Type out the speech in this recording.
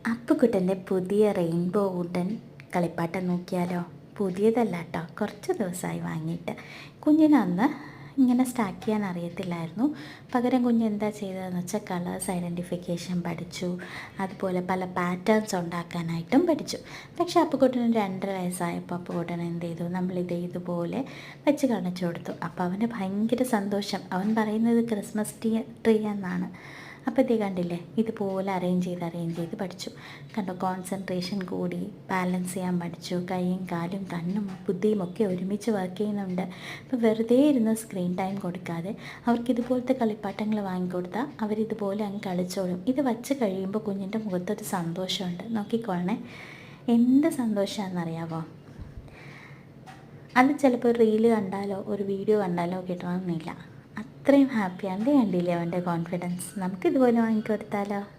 അപ്പുക്കുട്ടൻ്റെ പുതിയ rainbow wooden കളിപ്പാട്ടം നോക്കിയാലോ? പുതിയതല്ല കേട്ടോ, കുറച്ച് ദിവസമായി വാങ്ങിയിട്ട്. കുഞ്ഞിനന്ന് ഇങ്ങനെ സ്റ്റാർട്ട് ചെയ്യാൻ അറിയത്തില്ലായിരുന്നു. പകരം കുഞ്ഞ് എന്താ ചെയ്തതെന്ന് വെച്ചാൽ കളേഴ്സ് ഐഡൻറ്റിഫിക്കേഷൻ പഠിച്ചു, അതുപോലെ പല പാറ്റേൺസ് ഉണ്ടാക്കാനായിട്ടും പഠിച്ചു. പക്ഷേ അപ്പുക്കുട്ടന് 2.5 വയസ്സായപ്പോൾ അപ്പുക്കുട്ടൻ എന്ത് ചെയ്തു, നമ്മളിത് ഇതുപോലെ വെച്ച് കാണിച്ചു കൊടുത്തു. അപ്പോൾ അവന് ഭയങ്കര സന്തോഷം. അവൻ പറയുന്നത് ക്രിസ്മസ് ട്രീ എന്നാണ്. അപ്പോൾ ഇത് കണ്ടില്ലേ, ഇതുപോലെ അറേഞ്ച് ചെയ്ത് പഠിച്ചു. കണ്ടോ, കോൺസെൻട്രേഷൻ കൂടി, ബാലൻസ് ചെയ്യാൻ പഠിച്ചു. കൈയും കാലും കണ്ണും ബുദ്ധിയും ഒക്കെ ഒരുമിച്ച് വർക്ക് ചെയ്യുന്നുണ്ട്. അപ്പോൾ വെറുതെ ഇരുന്ന് സ്ക്രീൻ ടൈം കൊടുക്കാതെ അവർക്കിതുപോലത്തെ കളിപ്പാട്ടങ്ങൾ വാങ്ങിക്കൊടുത്താൽ അവരിതുപോലെ അങ്ങ് കളിച്ചോളും. ഇത് വച്ച് കഴിയുമ്പോൾ കുഞ്ഞിൻ്റെ മുഖത്തൊരു സന്തോഷമുണ്ട്. നോക്കിക്കോളണേ, എന്ത് സന്തോഷമാണെന്നറിയാമോ? അത് ചിലപ്പോൾ റീല് കണ്ടാലോ ഒരു വീഡിയോ കണ്ടാലോ കിട്ടണമെന്നില്ല. അത്രയും ഹാപ്പിയാണ്. കണ്ടില്ലേ അവൻ്റെ കോൺഫിഡൻസ്? നമുക്കിതുപോലെ വാങ്ങിക്കൊടുത്താലോ?